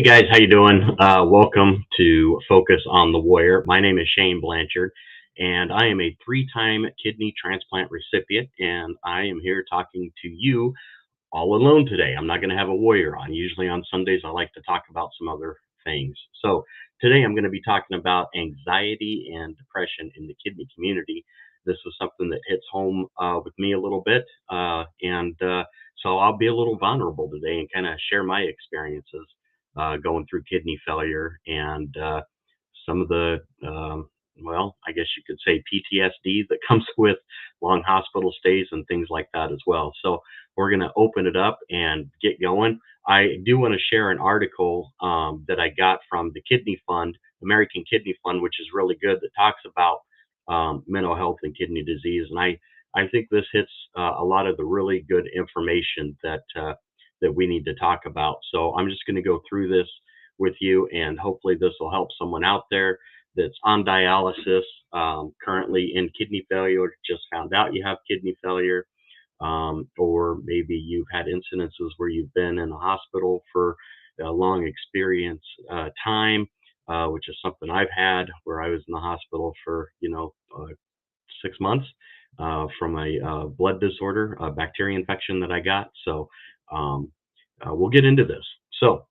Hey guys, how you doing? Welcome to Focus on the Warrior. My name is Shane Blanchard, and I am a three-time kidney transplant recipient, and I am here talking to you all alone today. I'm not going to have a warrior on. Usually on Sundays, I like to talk about some other things. So today I'm going to be talking about anxiety and depression in the kidney community. This is something that hits home with me a little bit, and so I'll be a little vulnerable today and kind of share my experiences going through kidney failure and some of the well, I guess you could say PTSD that comes with long hospital stays and things like that as well. So we're going to open it up and get going. I do want to share an article that I got from the Kidney Fund, American Kidney Fund, which is really good, that talks about mental health and kidney disease. And I think this hits a lot of the really good information that we need to talk about. So I'm just going to go through this with you, and hopefully this will help someone out there that's on dialysis, currently in kidney failure, just found out you have kidney failure, or maybe you've had incidences where you've been in the hospital for a long experience time, which is something I've had, where I was in the hospital for 6 months from a blood disorder, a bacteria infection that I got. So we'll get into this. So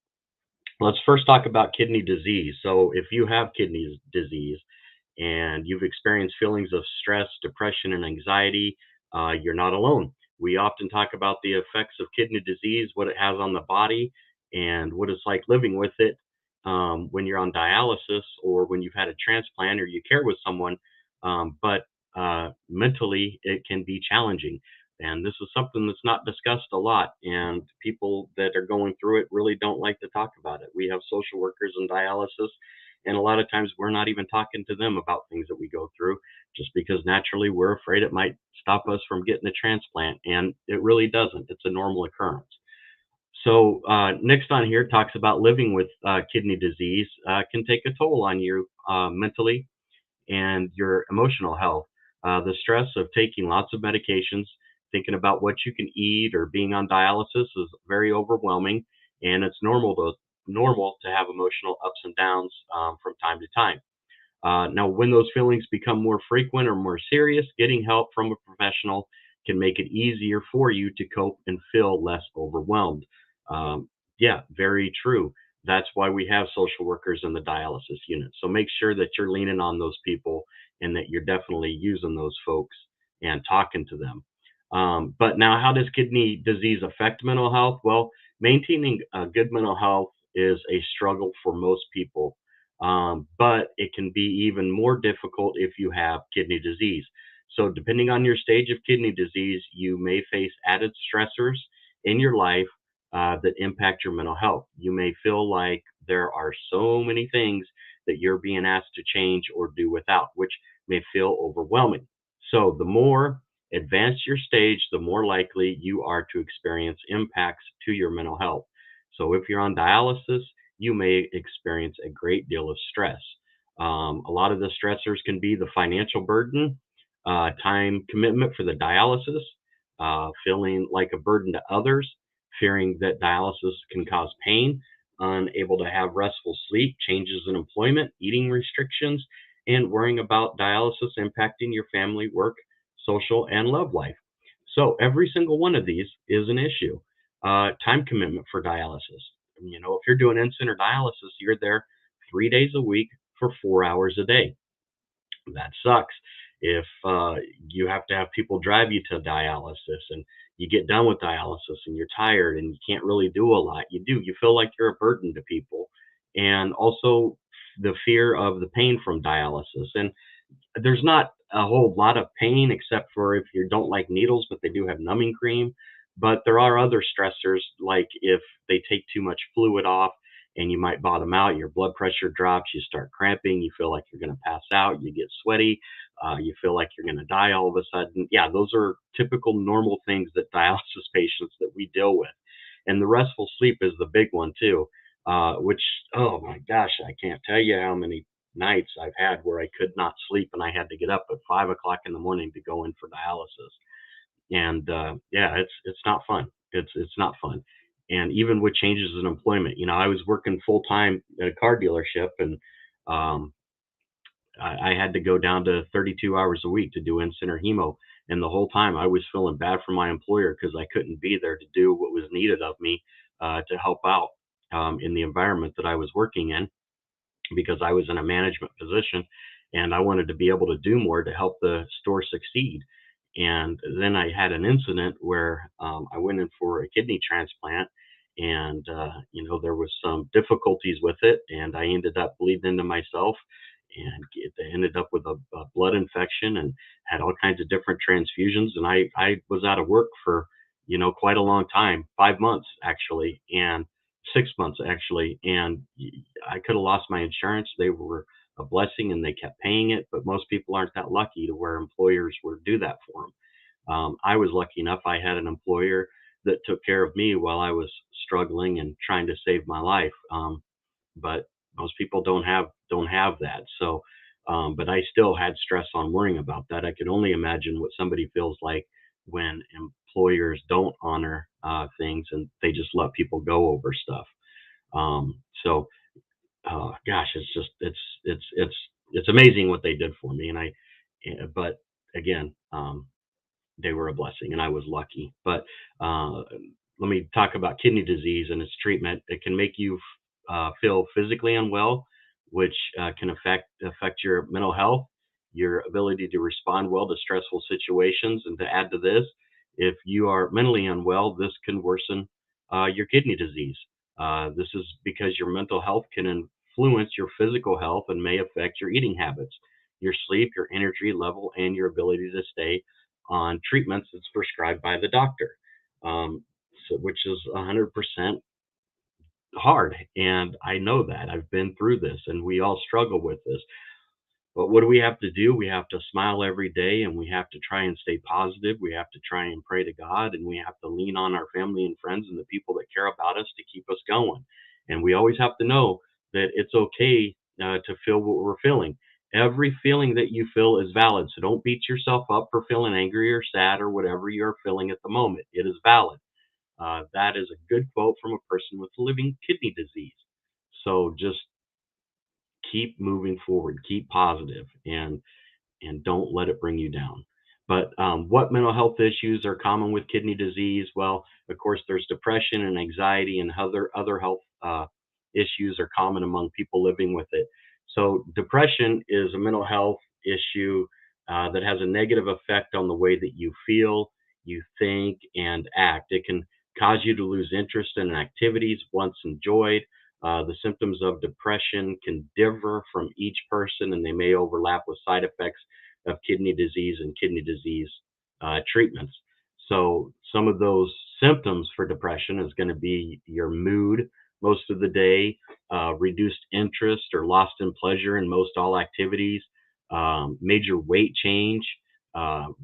let's first talk about kidney disease. So if you have kidney disease and you've experienced feelings of stress, depression, and anxiety, you're not alone. We often talk about the effects of kidney disease, what it has on the body, and what it's like living with it when you're on dialysis or when you've had a transplant or you care with someone. But mentally, it can be challenging. And this is something that's not discussed a lot. And people that are going through it really don't like to talk about it. We have social workers in dialysis, and a lot of times we're not even talking to them about things that we go through just because naturally we're afraid it might stop us from getting a transplant. And it really doesn't. It's a normal occurrence. So, next on here talks about living with kidney disease can take a toll on you mentally and your emotional health. The stress of taking lots of medications, thinking about what you can eat, or being on dialysis is very overwhelming, and it's normal to have emotional ups and downs from time to time. Now, when those feelings become more frequent or more serious, getting help from a professional can make it easier for you to cope and feel less overwhelmed. Yeah, very true. That's why we have social workers in the dialysis unit. So make sure that you're leaning on those people and that you're definitely using those folks and talking to them. But now, how does kidney disease affect mental health? Well, maintaining good mental health is a struggle for most people, but it can be even more difficult if you have kidney disease. So, depending on your stage of kidney disease, you may face added stressors in your life that impact your mental health. You may feel like there are so many things that you're being asked to change or do without, which may feel overwhelming. So, the more advanced your stage, the more likely you are to experience impacts to your mental health. So, if you're on dialysis, you may experience a great deal of stress. A lot of the stressors can be the financial burden, time commitment for the dialysis, feeling like a burden to others, fearing that dialysis can cause pain, unable to have restful sleep, changes in employment, eating restrictions, and worrying about dialysis impacting your family, work, social, and love life. So every single one of these is an issue. Time commitment for dialysis. If you're doing insulin or dialysis, you're there 3 days a week for 4 hours a day. That sucks. If you have to have people drive you to dialysis and you get done with dialysis and you're tired and you can't really do a lot, you feel like you're a burden to people. And also the fear of the pain from dialysis. And there's not a whole lot of pain except for if you don't like needles, but they do have numbing cream. But there are other stressors, like if they take too much fluid off and you might bottom out, your blood pressure drops, you start cramping, you feel like you're going to pass out, you get sweaty, you feel like you're going to die all of a sudden. Yeah, those are typical normal things that dialysis patients that we deal with. And the restful sleep is the big one too, which, oh my gosh, I can't tell you how many nights I've had where I could not sleep and I had to get up at 5 o'clock in the morning to go in for dialysis. And yeah, it's not fun. It's not fun. And even with changes in employment, I was working full time at a car dealership, and um, I had to go down to 32 hours a week to do in-center hemo. And the whole time I was feeling bad for my employer because I couldn't be there to do what was needed of me to help out in the environment that I was working in, because I was in a management position and I wanted to be able to do more to help the store succeed. And then I had an incident where I went in for a kidney transplant, and there was some difficulties with it, and I ended up bleeding into myself, and they ended up with a blood infection and had all kinds of different transfusions. And I was out of work for quite a long time, 5 months actually, and 6 months actually, and I could have lost my insurance. They were a blessing and they kept paying it, but most people aren't that lucky to where employers would do that for them. I was lucky enough. I had an employer that took care of me while I was struggling and trying to save my life. But most people don't have that. So, but I still had stress on worrying about that. I could only imagine what somebody feels like when employers don't honor things and they just let people go over stuff. So, gosh, it's amazing what they did for me, but again, they were a blessing, and I was lucky. But uh, let me talk about kidney disease and its treatment. It can make you feel physically unwell, which can affect your mental health, your ability to respond well to stressful situations. And to add to this, if you are mentally unwell, this can worsen your kidney disease. This is because your mental health can influence your physical health and may affect your eating habits, your sleep, your energy level, and your ability to stay on treatments that's prescribed by the doctor, which is 100% hard. And I know that. I've been through this, and we all struggle with this. But what do we have to do? We have to smile every day, and we have to try and stay positive. We have to try and pray to God, and we have to lean on our family and friends and the people that care about us to keep us going. And we always have to know that it's okay to feel what we're feeling. Every feeling that you feel is valid. So don't beat yourself up for feeling angry or sad or whatever you're feeling at the moment. It is valid. That is a good quote from a person with living kidney disease. So just keep moving forward, keep positive, and don't let it bring you down. But what mental health issues are common with kidney disease? Well, of course, there's depression and anxiety, and other health issues are common among people living with it. So, depression is a mental health issue that has a negative effect on the way that you feel, you think, and act. It can cause you to lose interest in activities once enjoyed. The symptoms of depression can differ from each person, and they may overlap with side effects of kidney disease and kidney disease treatments. So, some of those symptoms for depression is going to be your mood most of the day, reduced interest or lost in pleasure in most all activities, major weight change.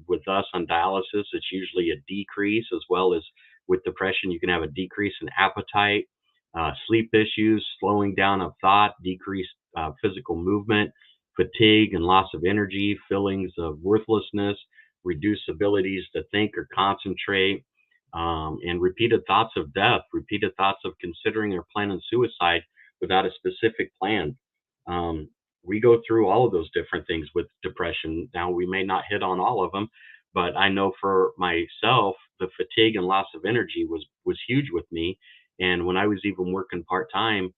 With us on dialysis, it's usually a decrease, as well as with depression, you can have a decrease in appetite, sleep issues, slowing down of thought, decreased physical movement, fatigue and loss of energy, feelings of worthlessness, reduced abilities to think or concentrate, and repeated thoughts of death, repeated thoughts of considering or planning suicide without a specific plan. Um, we go through all of those different things with depression. Now, we may not hit on all of them, but I know for myself, the fatigue and loss of energy was huge with me. And when I was even working part time,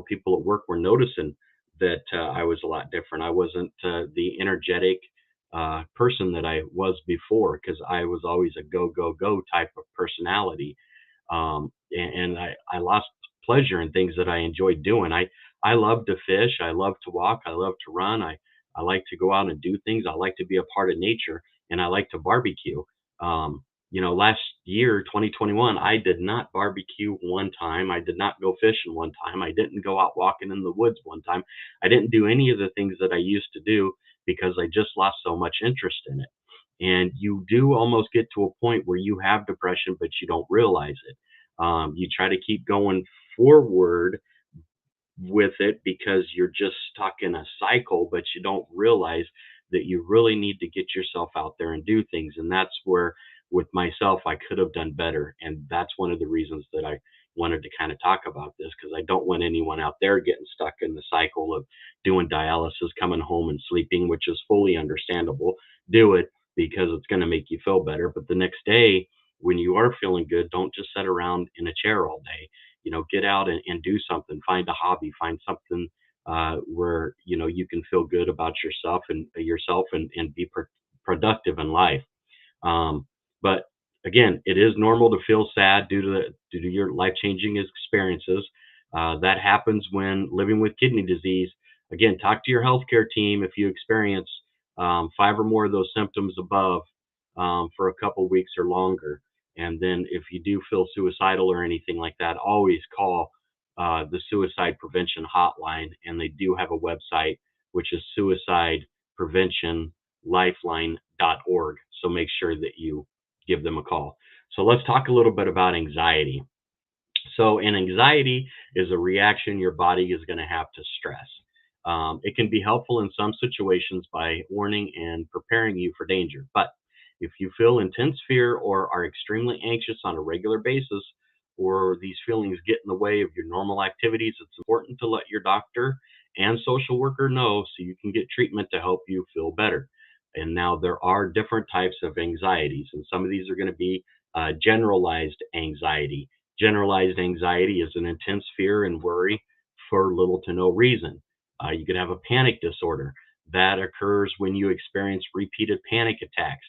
people at work were noticing that I was a lot different. I wasn't the energetic person that I was before, because I was always a go, go, go type of personality. And I lost pleasure in things that I enjoyed doing. I love to fish. I love to walk. I love to run. I like to go out and do things. I like to be a part of nature, and I like to barbecue. Last year, 2021, I did not barbecue one time. I did not go fishing one time. I didn't go out walking in the woods one time. I didn't do any of the things that I used to do because I just lost so much interest in it. And you do almost get to a point where you have depression, but you don't realize it. You try to keep going forward with it because you're just stuck in a cycle, but you don't realize that you really need to get yourself out there and do things. And that's where with myself, I could have done better. And that's one of the reasons that I wanted to kind of talk about this, because I don't want anyone out there getting stuck in the cycle of doing dialysis, coming home and sleeping, which is fully understandable. Do it because it's going to make you feel better. But the next day, when you are feeling good, don't just sit around in a chair all day. Get out and do something, find a hobby, find something where you can feel good about yourself and be productive in life. But again, it is normal to feel sad due to your life changing experiences. That happens when living with kidney disease. Again, talk to your healthcare team if you experience five or more of those symptoms above for a couple weeks or longer. And then if you do feel suicidal or anything like that, always call the suicide prevention hotline. And they do have a website, which is suicidepreventionlifeline.org. So make sure that you give them a call. So let's talk a little bit about anxiety. So, an anxiety is a reaction your body is going to have to stress. It can be helpful in some situations by warning and preparing you for danger. But if you feel intense fear or are extremely anxious on a regular basis, or these feelings get in the way of your normal activities, it's important to let your doctor and social worker know so you can get treatment to help you feel better. And now there are different types of anxieties, and some of these are going to be generalized anxiety. Generalized anxiety is an intense fear and worry for little to no reason. You could have a panic disorder that occurs when you experience repeated panic attacks.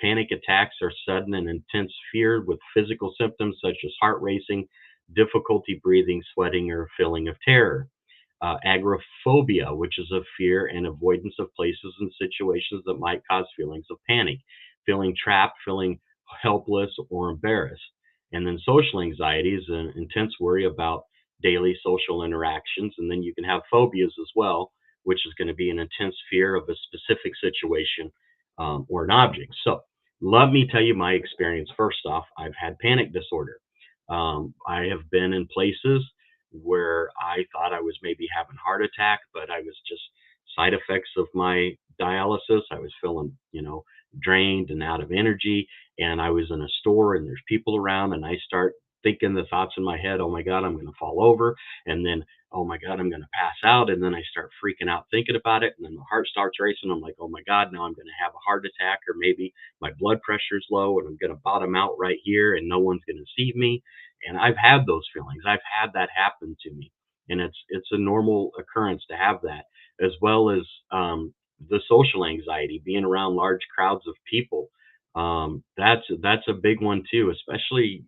Panic attacks are sudden and intense fear with physical symptoms such as heart racing, difficulty breathing, sweating, or feeling of terror. Agoraphobia, which is a fear and avoidance of places and situations that might cause feelings of panic, feeling trapped, feeling helpless, or embarrassed. And then social anxiety is an intense worry about daily social interactions. And then you can have phobias as well, which is going to be an intense fear of a specific situation or an object. So let me tell you my experience. First off, I've had panic disorder. I have been in places where I thought I was maybe having a heart attack, but I was just side effects of my dialysis. I was feeling, drained and out of energy. And I was in a store and there's people around, and I start thinking the thoughts in my head, oh my God, I'm going to fall over. And then, oh my God, I'm going to pass out. And then I start freaking out thinking about it. And then my heart starts racing. I'm like, oh my God, now I'm going to have a heart attack, or maybe my blood pressure is low and I'm going to bottom out right here and no one's going to see me. And I've had those feelings. I've had that happen to me. And it's a normal occurrence to have that, as well as the social anxiety, being around large crowds of people. That's a big one too, especially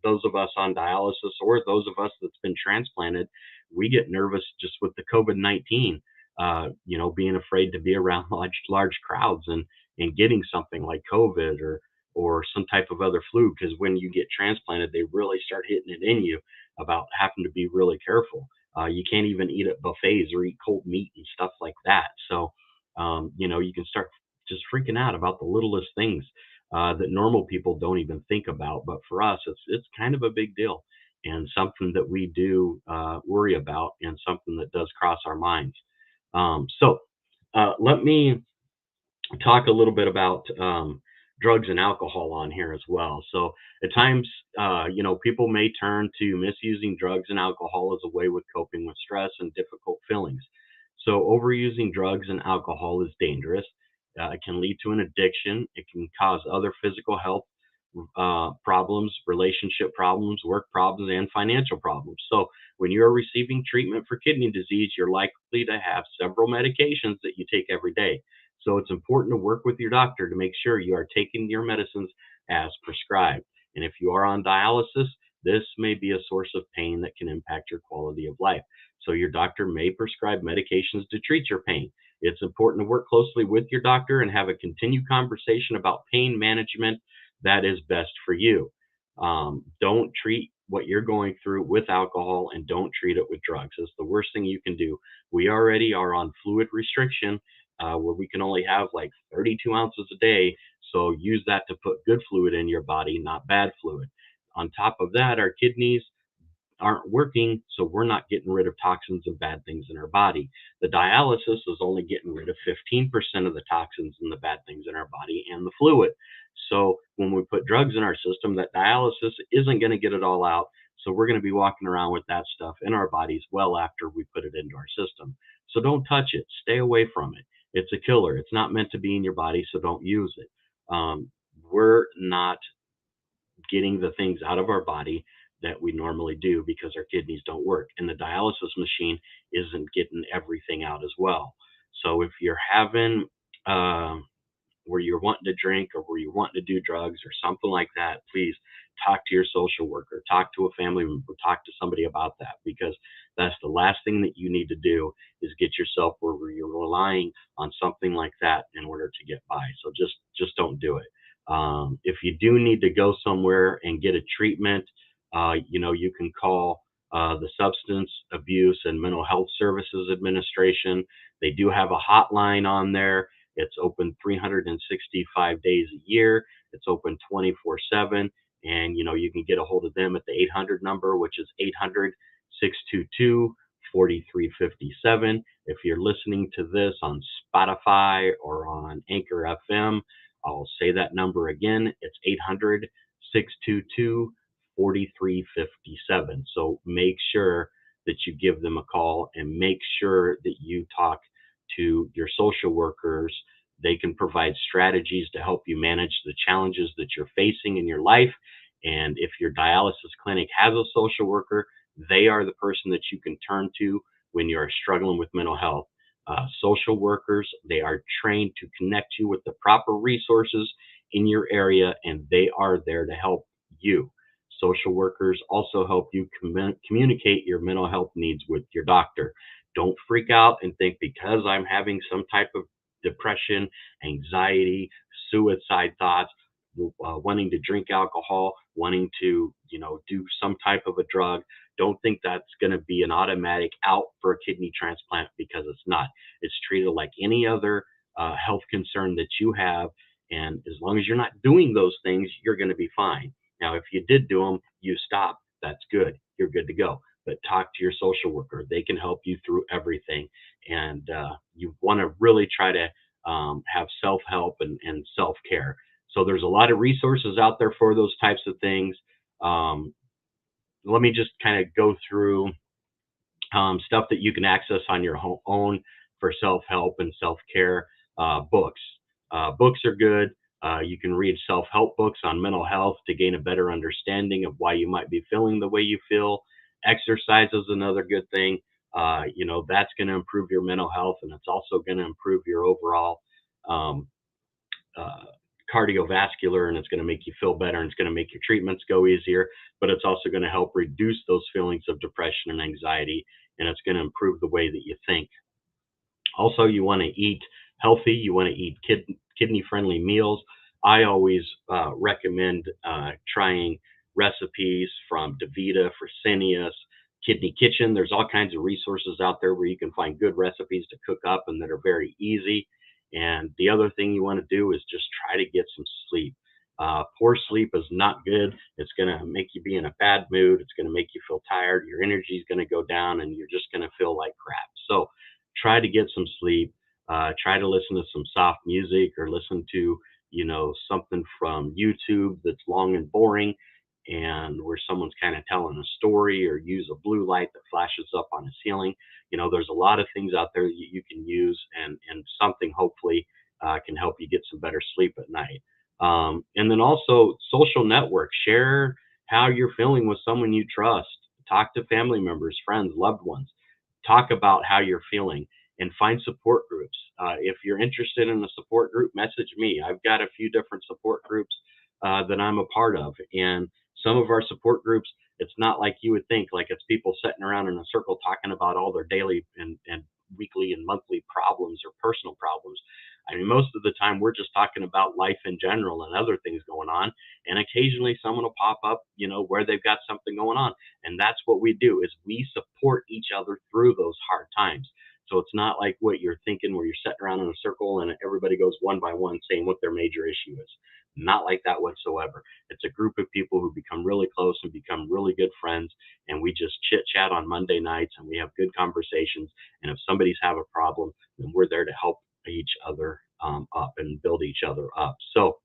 those of us on dialysis or those of us that's been transplanted. We get nervous just with the COVID-19, being afraid to be around large crowds and getting something like COVID or some type of other flu, because when you get transplanted, they really start hitting it in you about having to be really careful. You can't even eat at buffets or eat cold meat and stuff like that. So, you can start just freaking out about the littlest things that normal people don't even think about. But for us, it's kind of a big deal and something that we do worry about and something that does cross our minds. So let me talk a little bit about drugs and alcohol on here as well. So at times, people may turn to misusing drugs and alcohol as a way with coping with stress and difficult feelings. So overusing drugs and alcohol is dangerous. It can lead to an addiction. It can cause other physical health problems, relationship problems, work problems, and financial problems. So when you're receiving treatment for kidney disease, you're likely to have several medications that you take every day. So it's important to work with your doctor to make sure you are taking your medicines as prescribed. And if you are on dialysis, this may be a source of pain that can impact your quality of life. So your doctor may prescribe medications to treat your pain. It's important to work closely with your doctor and have a continued conversation about pain management that is best for you. Don't treat what you're going through with alcohol, and don't treat it with drugs. It's the worst thing you can do. We already are on fluid restriction where we can only have like 32 ounces a day. So use that to put good fluid in your body, not bad fluid. On top of that, our kidneys aren't working, so we're not getting rid of toxins and bad things in our body. The dialysis is only getting rid of 15% of the toxins and the bad things in our body and the fluid. So when we put drugs in our system, that dialysis isn't going to get it all out. So we're going to be walking around with that stuff in our bodies well after we put it into our system. So don't touch it. Stay away from it. It's a killer. It's not meant to be in your body, so don't use it. We're not getting the things out of our body that we normally do because our kidneys don't work. And the dialysis machine isn't getting everything out as well. So if you're having uh, where you're wanting to drink or where you're wanting to do drugs or something like that, please talk to your social worker, talk to a family member, talk to somebody about that, because that's the last thing that you need to do is get yourself where you're relying on something like that in order to get by. So just don't do it. If you do need to go somewhere and get a treatment, you can call the Substance Abuse and Mental Health Services Administration. They do have a hotline on there. It's open 365 days a year. It's open 24/7. And, you can get a hold of them at the 800 number, which is 800-622-4357. If you're listening to this on Spotify or on Anchor FM, I'll say that number again. It's 800-622-4357. So make sure that you give them a call and make sure that you talk to your social workers. They can provide strategies to help you manage the challenges that you're facing in your life. And if your dialysis clinic has a social worker, they are the person that you can turn to when you're struggling with mental health. Social workers, they are trained to connect you with the proper resources in your area, and they are there to help you. Social workers also help you communicate your mental health needs with your doctor. Don't freak out and think because I'm having some type of depression, anxiety, suicide thoughts, wanting to drink alcohol, wanting to, do some type of a drug. Don't think that's going to be an automatic out for a kidney transplant, because it's not. It's treated like any other health concern that you have. And as long as you're not doing those things, you're going to be fine. Now, if you did do them, you stop. That's good. You're good to go. But talk to your social worker. They can help you through everything. And you want to really try to have self help and self care. So there's a lot of resources out there for those types of things. Um, Let me just kind of go through stuff that you can access on your own for self-help and self-care. Books. Books are good. You can read self-help books on mental health to gain a better understanding of why you might be feeling the way you feel. Exercise is another good thing. That's going to improve your mental health, and it's also going to improve your overall um, uh, cardiovascular, and it's going to make you feel better, and it's going to make your treatments go easier, but it's also going to help reduce those feelings of depression and anxiety, and it's going to improve the way that you think. Also, you want to eat healthy. You want to eat kidney friendly meals. I always recommend trying recipes from Davita, Fresenius, Kidney Kitchen. There's all kinds of resources out there where you can find good recipes to cook up and that are very easy. And the other thing you want to do is just try to get some sleep. Poor sleep is not good. It's going to make you be in a bad mood. It's going to make you feel tired. Your energy is going to go down, and you're just going to feel like crap. So try to get some sleep. Try to listen to some soft music, or listen to, something from YouTube that's long and boring, and where someone's kind of telling a story, or use a blue light that flashes up on the ceiling. There's a lot of things out there that you can use, and something hopefully can help you get some better sleep at night. And then also social networks. Share how you're feeling with someone you trust. Talk to family members, friends, loved ones. Talk about how you're feeling, and find support groups. If you're interested in a support group, message me. I've got a few different support groups that I'm a part of. And some of our support groups, it's not like you would think, like it's people sitting around in a circle talking about all their daily and weekly and monthly problems or personal problems. I mean, most of the time we're just talking about life in general and other things going on. And occasionally someone will pop up, where they've got something going on. And that's what we do, is we support each other through those hard times. So it's not like what you're thinking where you're sitting around in a circle and everybody goes one by one saying what their major issue is. Not like that whatsoever. It's a group of people who become really close and become really good friends, and we just chit chat on Monday nights and we have good conversations. And if somebody's have a problem, then we're there to help each other up and build each other up. So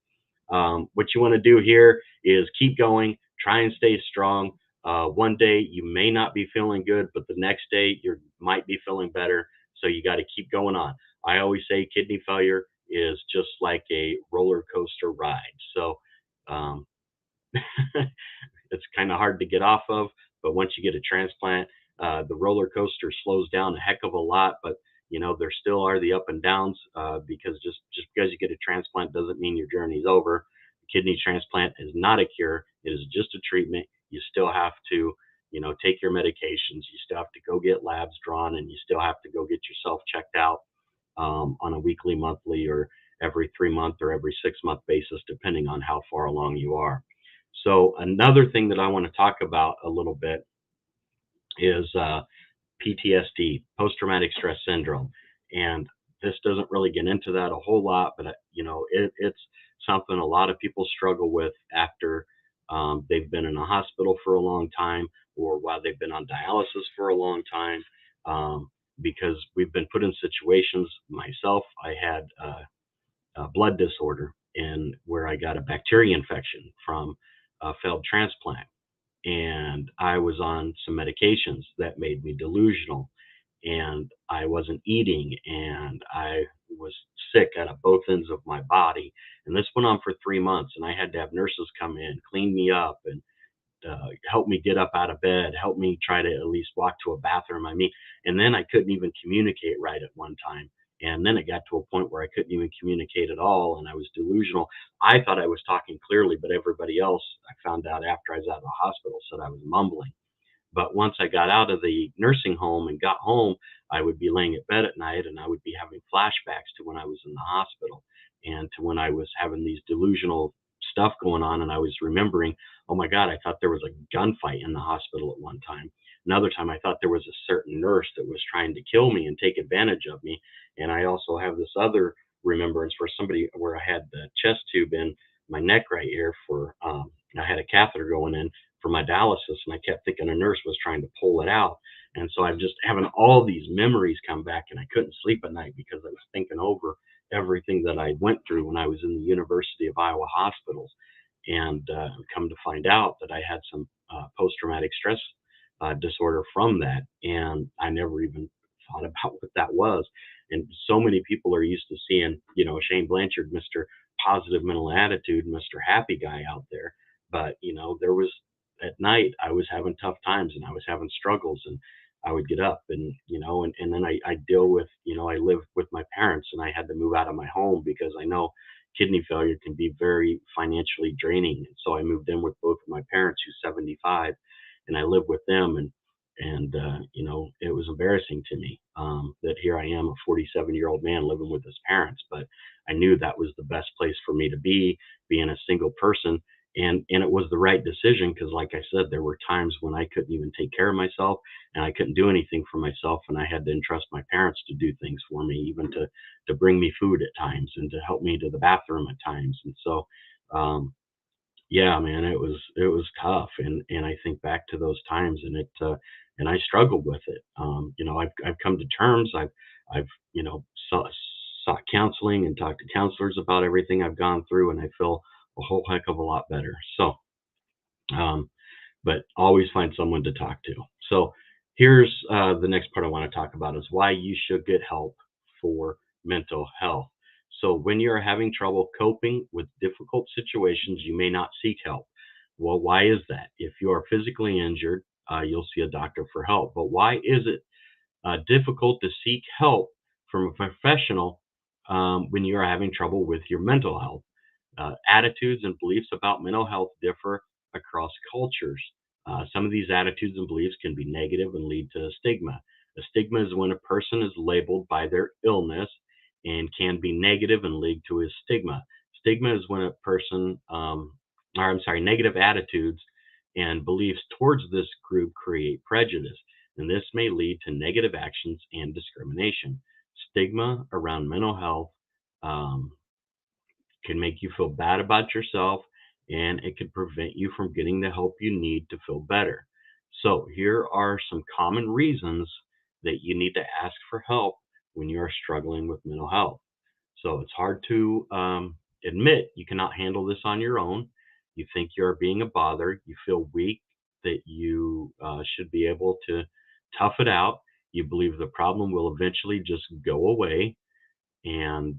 what you want to do here is keep going, try and stay strong. One day you may not be feeling good, but the next day you might be feeling better. So you got to keep going on. I always say kidney failure is just like a roller coaster ride. So um, it's kind of hard to get off of, but once you get a transplant, the roller coaster slows down a heck of a lot. But there still are the up and downs because just because you get a transplant doesn't mean your journey's over. Kidney transplant is not a cure; it is just a treatment. You still have to, take your medications. You still have to go get labs drawn, and you still have to go get yourself checked out on a weekly, monthly, or every 3 month or every 6 month basis, depending on how far along you are. So another thing that I want to talk about a little bit is PTSD, post-traumatic stress syndrome, and this doesn't really get into that a whole lot, but it's something a lot of people struggle with after they've been in a hospital for a long time, or while they've been on dialysis for a long time, because we've been put in situations. Myself, I had a blood disorder, and where I got a bacteria infection from a failed transplant, and I was on some medications that made me delusional, and I wasn't eating, and I was sick out of both ends of my body. And this went on for 3 months, and I had to have nurses come in, clean me up, and help me get up out of bed, help me try to at least walk to a bathroom. I mean, and then I couldn't even communicate right at one time. And then it got to a point where I couldn't even communicate at all, and I was delusional. I thought I was talking clearly, but everybody else, I found out after I was out of the hospital, said I was mumbling. But once I got out of the nursing home and got home, I would be laying at bed at night and I would be having flashbacks to when I was in the hospital and to when I was having these delusional stuff going on. And I was remembering, oh my God, I thought there was a gunfight in the hospital at one time. Another time, I thought there was a certain nurse that was trying to kill me and take advantage of me. And I also have this other remembrance for somebody where I had the chest tube in my neck right here I had a catheter going in for my dialysis, and I kept thinking a nurse was trying to pull it out. And so I'm just having all these memories come back, and I couldn't sleep at night because I was thinking over everything that I went through when I was in the University of Iowa hospitals. And come to find out that I had some post-traumatic stress disorder from that, and I never even thought about what that was. And so many people are used to seeing, Shane Blanchard, Mr. Positive Mental Attitude, Mr. Happy Guy out there. But there was at night I was having tough times and I was having struggles, and I would get up and and then I deal with, I live with my parents, and I had to move out of my home because I know kidney failure can be very financially draining. And so I moved in with both of my parents, who's 75, and I live with them. And it was embarrassing to me that here I am, a 47-year-old man living with his parents. But I knew that was the best place for me to be, being a single person. And it was the right decision because, like I said, there were times when I couldn't even take care of myself and I couldn't do anything for myself, and I had to entrust my parents to do things for me, even to bring me food at times and to help me to the bathroom at times. And so yeah, man, it was tough, and I think back to those times, and I struggled with it. I've come to terms. I've sought counseling and talked to counselors about everything I've gone through, and I feel a whole heck of a lot better. So, um, but always find someone to talk to. So here's the next part I want to talk about is why you should get help for mental health. So when you're having trouble coping with difficult situations, you may not seek help. Well, why is that? If you are physically injured, you'll see a doctor for help. But why is it difficult to seek help from a professional when you are having trouble with your mental health? Attitudes and beliefs about mental health differ across cultures. Some of these attitudes and beliefs can be negative and lead to a stigma. A stigma is when a person is labeled by their illness and can be negative and lead to a stigma. Stigma is when a person, or I'm sorry, negative attitudes and beliefs towards this group create prejudice. and this may lead to negative actions and discrimination. Stigma around mental health um, can make you feel bad about yourself, and it can prevent you from getting the help you need to feel better. So, here are some common reasons that you need to ask for help when you are struggling with mental health. So, it's hard to admit you cannot handle this on your own. You think you're being a bother. You feel weak, that you should be able to tough it out. You believe the problem will eventually just go away. And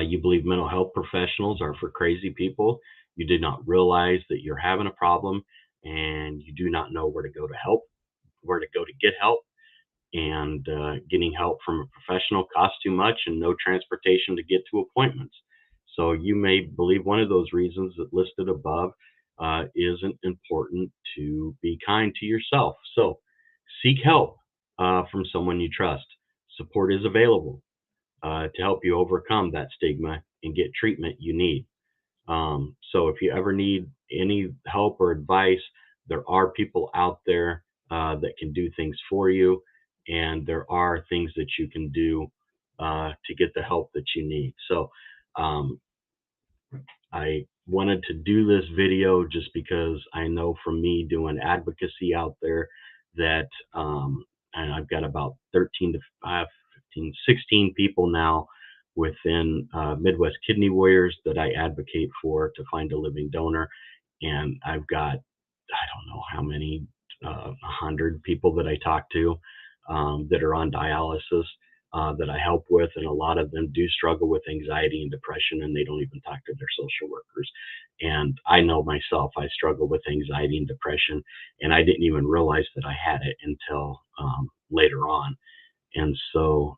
you believe mental health professionals are for crazy people. You did not realize that you're having a problem, and you do not know where to go to help, where to go to get help. And getting help from a professional costs too much and no transportation to get to appointments. So you may believe one of those reasons that listed above isn't important to be kind to yourself. So seek help from someone you trust. Support is available to help you overcome that stigma and get treatment you need. So if you ever need any help or advice, there are people out there that can do things for you, and there are things that you can do to get the help that you need. So um, I wanted to do this video just because I know from me doing advocacy out there that, and I've got about 13 to 15, 16 people now within Midwest Kidney Warriors that I advocate for to find a living donor. And I've got, I don't know how many, 100 people that I talk to that are on dialysis that I help with, and a lot of them do struggle with anxiety and depression, and they don't even talk to their social workers. And I know myself, I struggle with anxiety and depression, and I didn't even realize that I had it until later on. And so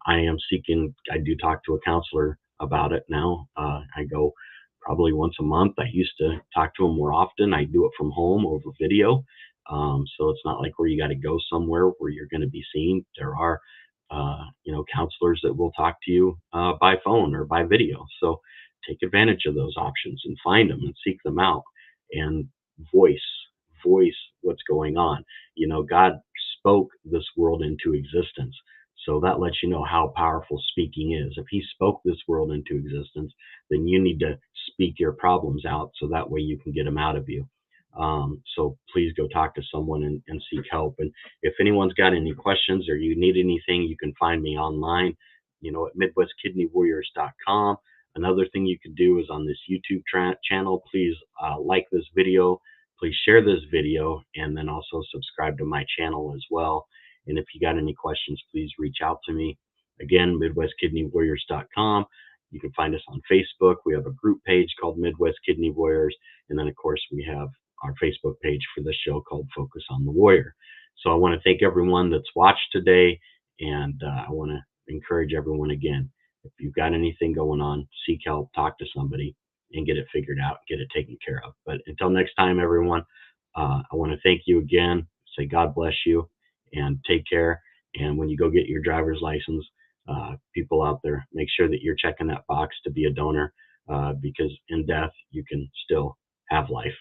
I am seeking, I do talk to a counselor about it now. I go probably once a month. I used to talk to him more often. I do it from home over video. So it's not like where you got to go somewhere where you're going to be seen. There are, counselors that will talk to you by phone or by video. So take advantage of those options and find them and seek them out and voice, voice what's going on. God spoke this world into existence. So that lets you know how powerful speaking is. If he spoke this world into existence, then you need to speak your problems out so that way you can get them out of you. So please go talk to someone and seek help. And if anyone's got any questions or you need anything, you can find me online, at MidwestKidneyWarriors.com. Another thing you could do is on this YouTube channel, please like this video, please share this video, and then also subscribe to my channel as well. And if you got any questions, please reach out to me. Again, MidwestKidneyWarriors.com. You can find us on Facebook. We have a group page called Midwest Kidney Warriors. And then, of course, we have our Facebook page for this show called Focus on the Warrior. So I want to thank everyone that's watched today. And I want to encourage everyone again, if you've got anything going on, seek help, talk to somebody, and get it figured out, get it taken care of. But until next time, everyone, I want to thank you again, say God bless you, and take care. And when you go get your driver's license, people out there, make sure that you're checking that box to be a donor, because in death, you can still have life.